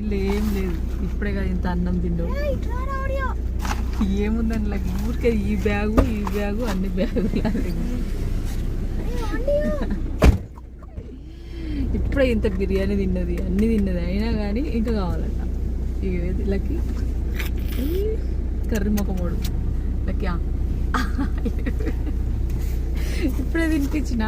ఏం లేదు, ఇప్పుడే కదా ఇంత అన్నం తిండు. ఏముందని లైక్ ఊరికే ఈ బ్యాగు అన్ని బ్యాగులు ఇప్పుడే ఇంత బిర్యానీ తిన్నది, అన్ని తిన్నది, అయినా కానీ ఇంకా కావాలంట. ఇవేది లక్కి కర్రీ మొక్కమోడు లక్కి ఇప్పుడే తినిపించిన.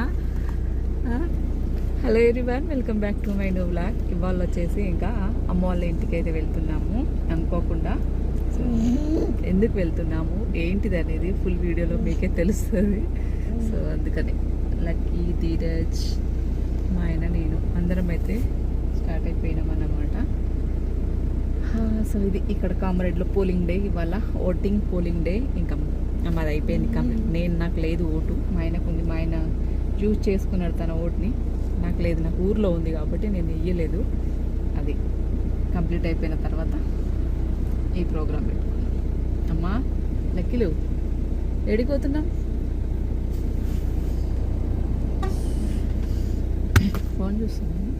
Hello everyone, welcome back to my new vlog. ఇవాళ వచ్చేసి ఇంకా అమ్మ వాళ్ళ ఇంటికి అయితే వెళ్తున్నాము అనుకోకుండా. సో ఎందుకు వెళ్తున్నాము ఏంటిది అనేది ఫుల్ వీడియోలో మీకే తెలుస్తుంది. సో అందుకని లక్కీ, ధీరజ్, మా ఆయన, నేను అందరం అయితే స్టార్ట్ అయిపోయినాం అన్నమాట. సో ఇది ఇక్కడ కామరేడ్లో పోలింగ్ డే, ఇవాళ ఓటింగ్ పోలింగ్ డే. ఇంకా మాది అయిపోయింది కంప్లీట్. నాకు లేదు ఓటు, మా ఆయనకు ఉంది. మా ఆయన యూజ్ చేసుకున్నాడు తన ఓటుని, నాకు లేదు, నాకు ఊర్లో ఉంది కాబట్టి నేను ఇయ్యలేదు. అది కంప్లీట్ అయిపోయిన తర్వాత ఈ ప్రోగ్రామ్ పెట్టుకున్నాం. అమ్మా లక్కీలు ఏడిపోతున్నాం? ఫోన్ చూస్తున్నాను.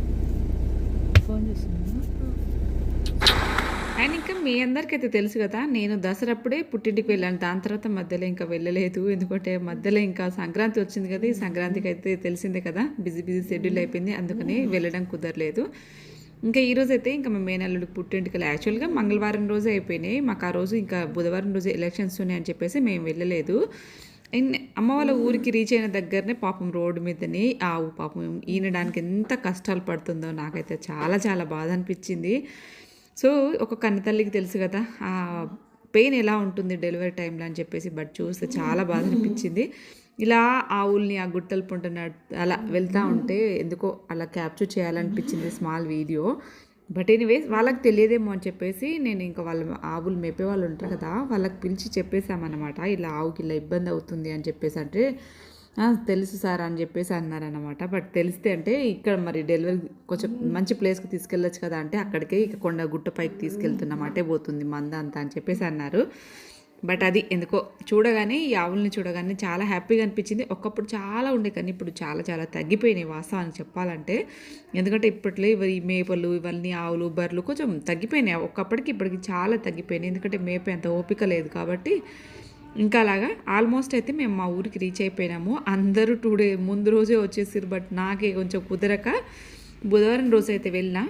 అండ్ ఇంకా మీ అందరికైతే తెలుసు కదా, నేను దసరప్పుడే పుట్టింటికి వెళ్ళాను. దాని తర్వాత మధ్యలో ఇంకా వెళ్ళలేదు, ఎందుకంటే మధ్యలో ఇంకా సంక్రాంతి వచ్చింది కదా. ఈ సంక్రాంతికి అయితే తెలిసిందే కదా, బిజీ షెడ్యూల్ అయిపోయింది, అందుకని వెళ్ళడం కుదరలేదు. ఇంకా ఈరోజు అయితే ఇంకా మా మేనల్లుడికి పుట్టింటికి యాక్చువల్గా మంగళవారం రోజే అయిపోయినాయి మాకు. ఆ రోజు ఇంకా బుధవారం రోజు ఎలక్షన్స్ ఉన్నాయని చెప్పేసి మేము వెళ్ళలేదు. అండ్ అమ్మ వాళ్ళ ఊరికి రీచ్ అయిన దగ్గరనే పాపం రోడ్డు మీదనే ఆవు పాపం ఈనడానికి ఎంత కష్టాలు పడుతుందో నాకైతే చాలా చాలా బాధ అనిపించింది. సో ఒక కన్నతల్లికి తెలుసు కదా ఆ పెయిన్ ఎలా ఉంటుంది డెలివరీ టైంలో అని చెప్పేసి, బట్ చూస్తే చాలా బాధ అనిపించింది. ఇలా ఆవుల్ని ఆ గుట్టలు పుంటున్నాడు అలా వెళ్తూ ఉంటే ఎందుకో అలా క్యాప్చర్ చేయాలనిపించింది స్మాల్ వీడియో. బట్ ఎనీవేస్ వాళ్ళకి తెలియదేమో అని చెప్పేసి నేను ఇంకా వాళ్ళ ఆవులు మేపే వాళ్ళు ఉంటారు కదా, వాళ్ళకి పిలిచి చెప్పేసామన్నమాట, ఇలా ఆవుకి ఇలా ఇబ్బంది అవుతుంది అని చెప్పేసి. అంటే తెలుసు సార్ అని చెప్పేసి అన్నారనమాట. బట్ తెలిస్తే అంటే ఇక్కడ మరి డెలివరీ కొంచెం మంచి ప్లేస్కి తీసుకెళ్ళొచ్చు కదా, అంటే అక్కడికే ఇక కొండ గుట్ట పైకి తీసుకెళ్తున్నాం, అటే పోతుంది మంద అంతా అని చెప్పేసి అన్నారు. బట్ అది ఎందుకో చూడగానే ఈ ఆవుల్ని చూడగానే చాలా హ్యాపీగా అనిపించింది. ఒకప్పుడు చాలా ఉండే కానీ ఇప్పుడు చాలా చాలా తగ్గిపోయినాయి వాస్తవానికి చెప్పాలంటే. ఎందుకంటే ఇప్పట్లో ఈ మేపలు ఇవన్నీ ఆవులు బర్రెలు కొంచెం తగ్గిపోయినాయి, ఒకప్పటికి ఇప్పటికి చాలా తగ్గిపోయినాయి. ఎందుకంటే మేపే అంత ఓపిక లేదు కాబట్టి. ఇంకా అలాగా ఆల్మోస్ట్ అయితే మేము మా ఊరికి రీచ్ అయిపోయినాము. అందరూ 2 days ముందు రోజే వచ్చేసారు. బట్ నాకే కొంచెం కుదరక బుధవారం రోజు అయితే వెళ్ళినా.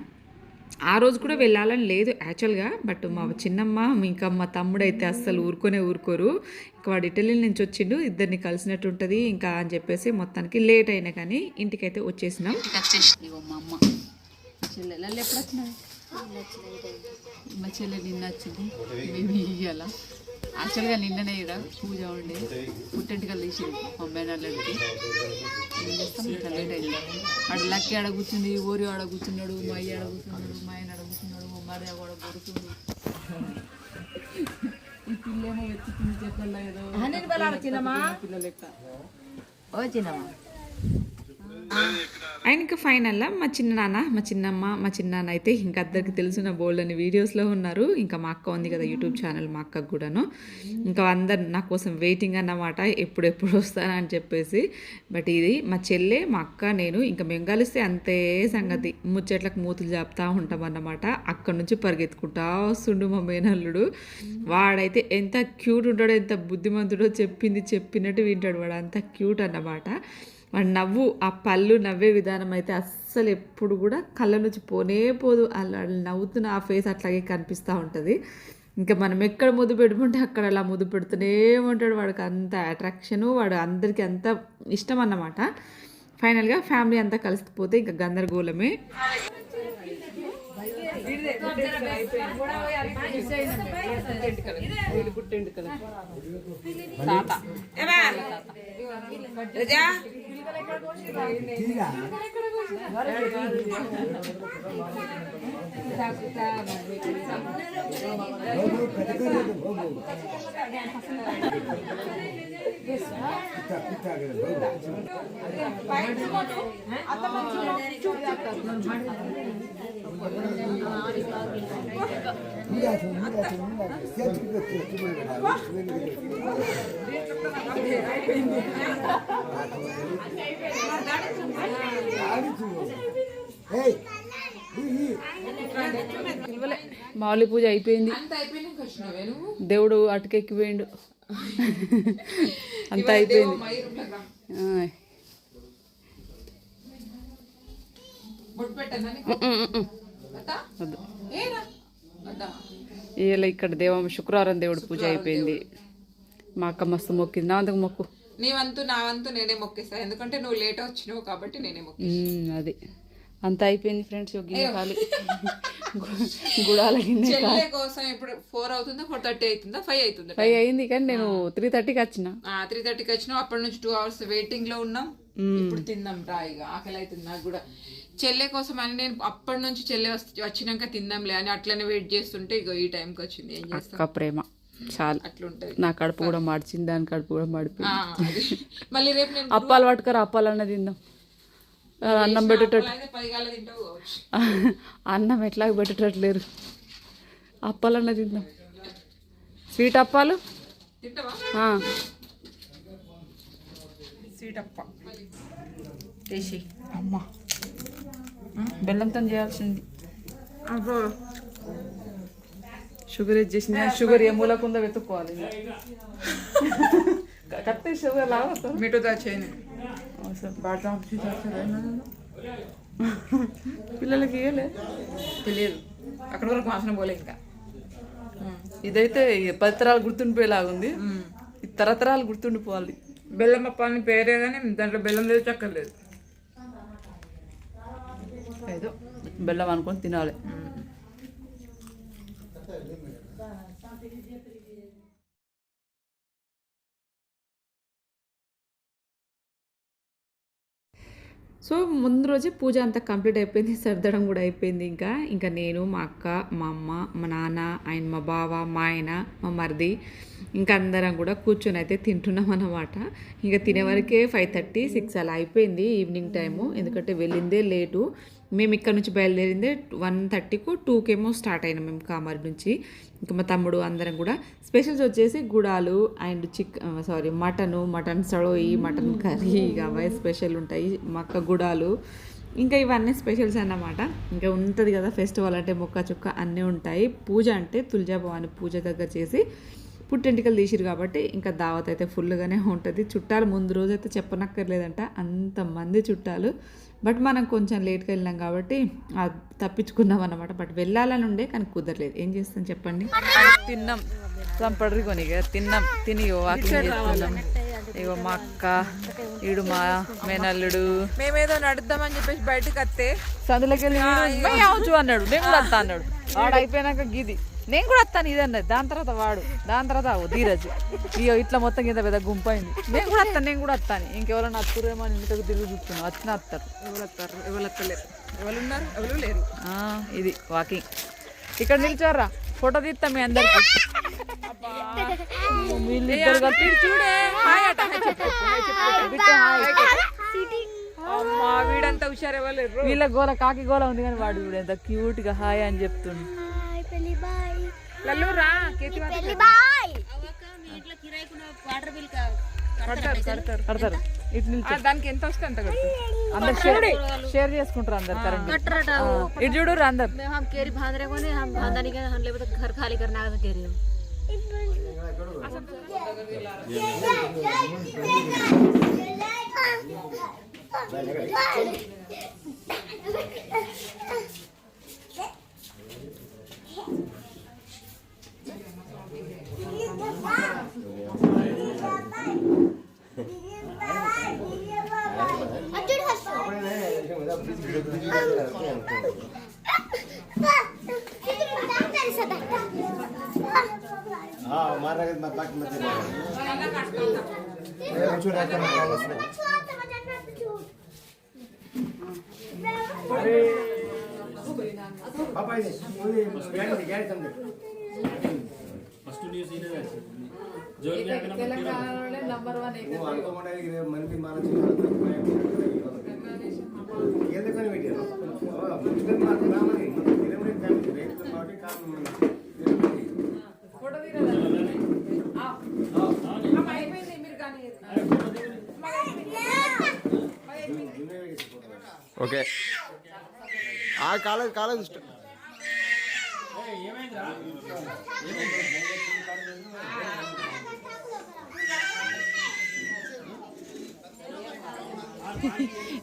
ఆ రోజు కూడా వెళ్ళాలని లేదు యాక్చువల్గా, బట్ మా చిన్నమ్మ ఇంకా మా తమ్ముడు అయితే అస్సలు ఊరుకోరు. ఇంకా వాడు ఇటలీ నుంచి వచ్చిండు, ఇద్దరిని కలిసినట్టు ఉంటుంది ఇంకా అని చెప్పేసి మొత్తానికి లేట్ అయినా కానీ ఇంటికైతే వచ్చేసినాం. మా అమ్మ చెల్లెలు ఎప్పుడు వచ్చినవి? మా చెల్లె నిన్న వచ్చింది, మేము ఇయ్యాల. యాక్చువల్గా నిన్ననే ఇక్కడ పూజ ఉండే, పుట్టింటికల్ తీసి అమ్మాయినల్లడికి ఏం చేస్తాం, ఇంకా లేట్ అయింది. అక్కడ లక్కీ ఆడ కూర్చుంది, ఓరి ఆడ కూర్చున్నాడు, మా అయ్య ఆడ కూర్చున్నాడు, మా ఆయన ఆడ కూర్చున్నాడు, మా మరి కూడా కొడుతుంది. ఈ పిల్లేమో వెతుకుతుంది చెట్లలో ఏదో పిల్ల లెక్క. ఓ చిన్నమ్మా ఆయన ఇంకా ఫైనల్గా మా చిన్ననాన్న, మా చిన్నమ్మ, మా చిన్నాన్న అయితే ఇంకా అందరికి తెలిసిన బోల్డ్ అని వీడియోస్లో ఉన్నారు. ఇంకా మా అక్క ఉంది కదా యూట్యూబ్ ఛానల్, మా అక్కకు కూడాను. ఇంకా అందరు నా కోసం వెయిటింగ్ అన్నమాట, ఎప్పుడు వస్తానా అని చెప్పేసి. బట్ ఇది మా చెల్లె, మా అక్క, నేను ఇంకా మేము కలిస్తే అంతే సంగతి, ముచ్చట్లకు మూతులు చెప్తా ఉంటాం అన్నమాట. అక్కడ నుంచి పరిగెత్తుకుంటా వస్తుండు మా మేనల్లుడు. వాడైతే ఎంత క్యూట్ ఉంటాడో, ఎంత బుద్ధిమంతుడో, చెప్పినట్టు వింటాడు వాడు, అంత క్యూట్ అన్నమాట. వాడు నవ్వు, ఆ పళ్ళు నవ్వే విధానం అయితే అస్సలు ఎప్పుడు కూడా కళ్ళ నుంచి పోదు. అలా నవ్వుతున్న ఆ ఫేస్ అట్లాగే కనిపిస్తూ ఉంటుంది. ఇంకా మనం ఎక్కడ ముద్దు పెట్టుకుంటే అక్కడ అలా ముద్దు పెడుతూనే ఉంటాడు. వాడికి అంత అట్రాక్షను, వాడు అందరికీ అంత ఇష్టం అన్నమాట. ఫైనల్గా ఫ్యామిలీ అంతా కలిసిపోతే ఇంకా గందరగోళమే. మామూలు పూజ అయిపోయింది, దేవుడు అటుకెక్కిపోయిండు, అంత అయిపోయింది. ఇలా ఇక్కడ శుక్రవారం దేవుడు పూజ అయిపోయింది. మా అక్క మస్తు మొక్కింది. నా వంతకు మొక్కు. నీ వంతు నా వంతు నేనే మొక్కేస్తా, ఎందుకంటే నువ్వు లేట్ వచ్చినావు కాబట్టి నేనే మొక్కి. అది అంత అయిపోయింది ఫ్రెండ్స్. ఖాళీ గుడాల చెల్లె కోసం ఇప్పుడు 4 అవుతుందా 4:30 అవుతుందా 5 అవుతుందా? 5 అయింది, కానీ నేను 3:30కి వచ్చిన. 3:30కి వచ్చినావు. అప్పటి నుంచి 2 hours వెయిటింగ్ లో ఉన్నాం. ఇప్పుడు తిందాం రా, ఇక ఆకలి అవుతుంది నాకు కూడా. చెల్లె కోసం అని నేను అప్పటి నుంచి చెల్లె వచ్చినాక తిందాంలే అని అట్లనే వెయిట్ చేస్తుంటే ఇక ఈ టైంకి వచ్చింది. ఏం చేస్తా, ప్రేమ చాలా అట్లుంటది. నా కడుపు కూడా మాడిచింది, దాని కడుపు కూడా మాడిపోయింది. మళ్ళీ రేపు నేను అప్పాలు పట్టుకరా, అప్పాలన్న తిందాం. అన్నం పెట్టేటట్టు అన్నం ఎట్లా పెట్టేటట్లేరు, అప్పాలన్న తిందాం. స్వీట్ అప్పాలు స్వీట్ అప్ప చేసి అమ్మ బెల్లంతో చేయాల్సింది. షుగర్ ఇచ్చేసింది. షుగర్ ఏ మూలకుందో వెతుక్కోవాలి. కత్తి షుగర్ లాగా మీటో దాచేయని పిల్లలకి ఇవ్వలే, తెలియదు. అక్కడ వరకు వాసన పోలే. ఇంకా ఇదైతే 10 తరాలు గుర్తుండిపోయేలాగుంది. తరతరాలు గుర్తుండిపోవాలి. బెల్లం అప్ప అని పేరే కానీ దాంట్లో బెల్లం లేదు, చక్కెర లేదు. ఏదో బెల్లం అనుకొని తినాలి. సో ముందు రోజే పూజ అంతా కంప్లీట్ అయిపోయింది, సర్దడం కూడా అయిపోయింది. ఇంకా నేను, మా అక్క, మా అమ్మ, మా నాన్న, ఆయన, మా బావ, మా ఆయన, మా మరిది, ఇంకా అందరం కూడా కూర్చొని అయితే తింటున్నాం అన్నమాట. ఇంకా తినే వరకే 5:30, 6 అలా అయిపోయింది ఈవినింగ్ టైము. ఎందుకంటే వెళ్ళిందే లేటు. మేము ఇక్కడ నుంచి బయలుదేరిందే 1:30కు, 2కేమో స్టార్ట్ అయినాం మేము కామారి నుంచి. ఇంకా మా తమ్ముడు అందరం కూడా. స్పెషల్స్ వచ్చేసి గుడాలు అండ్ మటన్ సడోయి, మటన్ కర్రీ, ఇక అవే స్పెషల్ ఉంటాయి. మక్క గుడాలు, ఇంకా ఇవన్నీ స్పెషల్స్ అన్నమాట. ఇంకా ఉంటుంది కదా ఫెస్టివల్ అంటే మొక్క చుక్క అన్నీ ఉంటాయి. పూజ అంటే తులజాభవాని పూజ దగ్గర చేసి పుట్టెంటికలు తీసిరు కాబట్టి ఇంకా దావత్ అయితే ఫుల్గానే ఉంటుంది. చుట్టాలు ముందు రోజు అయితే చెప్పనక్కర్లేదంట, అంతమంది చుట్టాలు. బట్ మనం కొంచెం లేట్గా వెళ్ళాం కాబట్టి తప్పించుకున్నాం అన్నమాట. బట్ వెళ్ళాలని ఉండే కానీ కుదరలేదు. ఏం చేస్తాం చెప్పండి. తిన్నాం సంపడ్రి కొని తిని వాకింగ్ చేస్తున్నాం. ఇగో మా అక్క, ఈడు మా మేనల్లుడు. మేమేదో నడుద్దామని చెప్పేసి బయటకు వస్తే సందులోకి వెళ్ళి అన్నాడు. నేను కూడా వస్తా అన్నాడు. వాడు అయిపోయినాక గీది నేను కూడా వస్తాను ఇదన్నది. దాని తర్వాత ధీరజ్ ఇయో ఇట్లా మొత్తం కింద పెద్ద గుంపు అయింది. నేను కూడా వస్తాను ఇంకెవరైనా అత్తురేమో అని ఇంటికి తిరిగి చూస్తున్నాను. వస్తారు. ఎవరు వస్తలేరు, ఎవరు లేరు. ఇది వాకింగ్. ఇక్కడ నిల్చోర్రా, ఫోటో తీస్తాం మీ అందరికి. వీడంతా హుషారు ఎవరు. వీళ్ళ గోల కాకి గోల ఉంది కానీ వాడు వీడు ఎంత క్యూట్ గా హాయ్ అని చెప్తుంది. కడతారు. దానికి ఎంత వస్తే అంత అందరు షేర్ చేసుకుంటారు. అందరు కరెంట్ ఇటు చూడు అందరు. తెలంగాణలో నంబర్ 1 ఓకే. కాలేజ్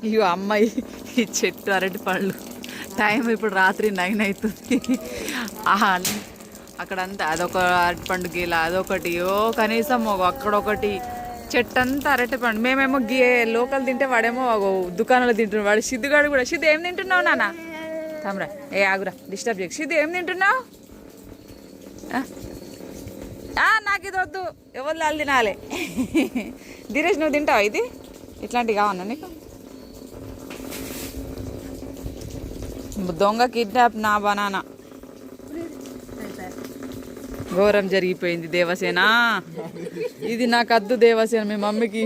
ఇగో అమ్మాయి ఈ చెట్టు అరటి పళ్ళు టైం ఇప్పుడు రాత్రి 9 అవుతుంది. అక్కడంతా అదొక అరటి పండు గీల అదొకటి కనీసం అక్కడొకటి చెట్టంతా అరటి పండు. మేమేమో లోకల్ తింటే వాడేమో దుకాణంలో తింటున్నాడు. వాడు సిద్ధుగాడు కూడా. సిద్ధు ఏం తింటున్నావు నాన్న? తమరా ఆగురా డిస్టర్బ్ చేయకు. సిద్ధు ఏం తింటున్నావు? నాకు ఇది వద్దు, ఎవరు లాలు తినాలి. ధీరేష్ నువ్వు తింటావా? ఇది ఇట్లాంటివి కావన్నా నీకు? దొంగ కిడ్నాప్ నా బనానా. ఘోరం జరిగిపోయింది దేవసేన. ఇది నాకు అద్దు దేవసేన, మీ మమ్మీకి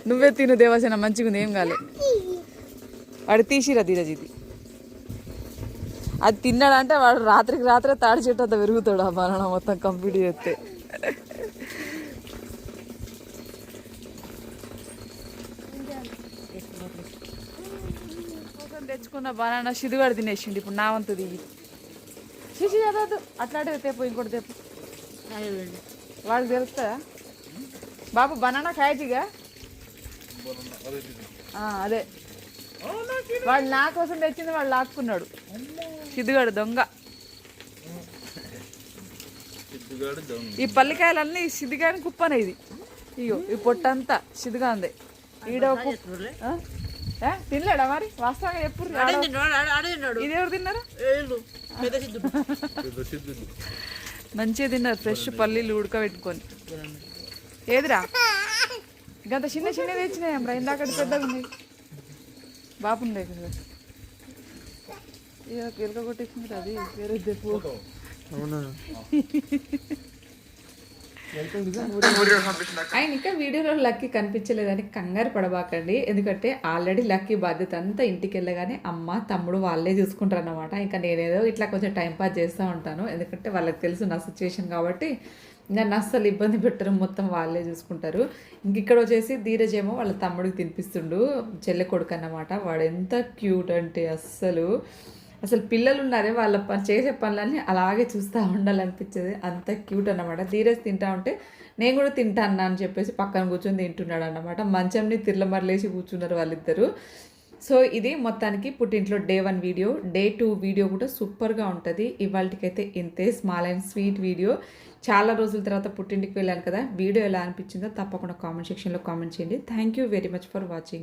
నువ్వే తిను దేవసేన, మంచిగా ఉంది, ఏం కాలే. వాడు తీసిరా ధీరజ్ ఇది. అది తిన్నాడంటే వాడు రాత్రికి రాత్రే తాడి చెట్టు అంతా పెరుగుతాడు. ఆ బనానా మొత్తం కంప్లీట్ చేస్తే. తెచ్చుకున్న బనానా సిద్ధుగాడు తినేసిండు. ఇప్పుడు నా వంతు దిగి చూసి చదవద్దు అట్లాంటివి తేపు, ఇంకోటి తేపు. వాడికి తెలుస్తుందా బాబు? బనానా ఖాయజీగా అదే వాడు నా కోసం తెచ్చింది, వాడు లాక్కున్నాడు. సిద్ధుగాడు దొంగ. ఈ పల్లికాయలన్నీ సిద్ధిగాని కుప్పనే. ఇది ఇగో ఈ పొట్టంతా సిద్ధుగా ఉంది. ఈడ తినలేడా మరి? వాస్తవంగా ఎప్పుడు ఇది ఎవరు తిన్నారు? మంచిగా తిన్నారు, ఫ్రెష్ పల్లీలు ఉడకబెట్టుకొని. ఏదిరా గంత చిన్న చిన్న తెచ్చినాయమ్రా, ఇందాకటి పెద్దగా ఉన్నాయి. బాగుండే కదా ఎలక కొట్టేసింది. అది వేరే చెప్పు. ఆయన ఇంకా వీడియోలో లక్కీ కనిపించలేదని కంగారు పడబాకండి. ఎందుకంటే ఆల్రెడీ లక్కీ బాధ్యత అంతా ఇంటికి వెళ్ళగానే అమ్మ తమ్ముడు వాళ్ళే చూసుకుంటారు అన్నమాట. ఇంకా నేనేదో ఇట్లా కొంచెం టైంపాస్ చేస్తూ ఉంటాను. ఎందుకంటే వాళ్ళకి తెలుసు నా సిచ్యువేషన్ కాబట్టి నన్ను అస్సలు ఇబ్బంది పెట్టరు, మొత్తం వాళ్ళే చూసుకుంటారు. ఇంక ఇక్కడ వచ్చేసి ధీరజ్ ఏమో వాళ్ళ తమ్ముడికి తినిపిస్తుండు, చెల్లె కొడుకు అన్నమాట. వాడు ఎంత క్యూట్ అంటే అసలు పిల్లలు ఉన్నారే వాళ్ళ చేసే పనులన్నీ అలాగే చూస్తూ ఉండాలనిపించేది, అంత క్యూట్ అన్నమాట. ధీరజ్ తింటా ఉంటే నేను కూడా తింటాను అని చెప్పేసి పక్కన కూర్చొని తింటున్నాడు అన్నమాట. మంచంని తిర్లమరలేసి కూర్చున్నారు వాళ్ళిద్దరు. సో ఇది మొత్తానికి పుట్టింట్లో డే 1 వీడియో. డే 2 వీడియో కూడా సూపర్గా ఉంటుంది. ఇవాళకైతే ఇంతే స్మాల్ అండ్ స్వీట్ వీడియో. చాలా రోజుల తర్వాత పుట్టింటికి వెళ్ళాను కదా, వీడియో ఎలా అనిపించిందో తప్పకుండా కామెంట్ సెక్షన్లో కామెంట్ చేయండి. Thank you very much for watching.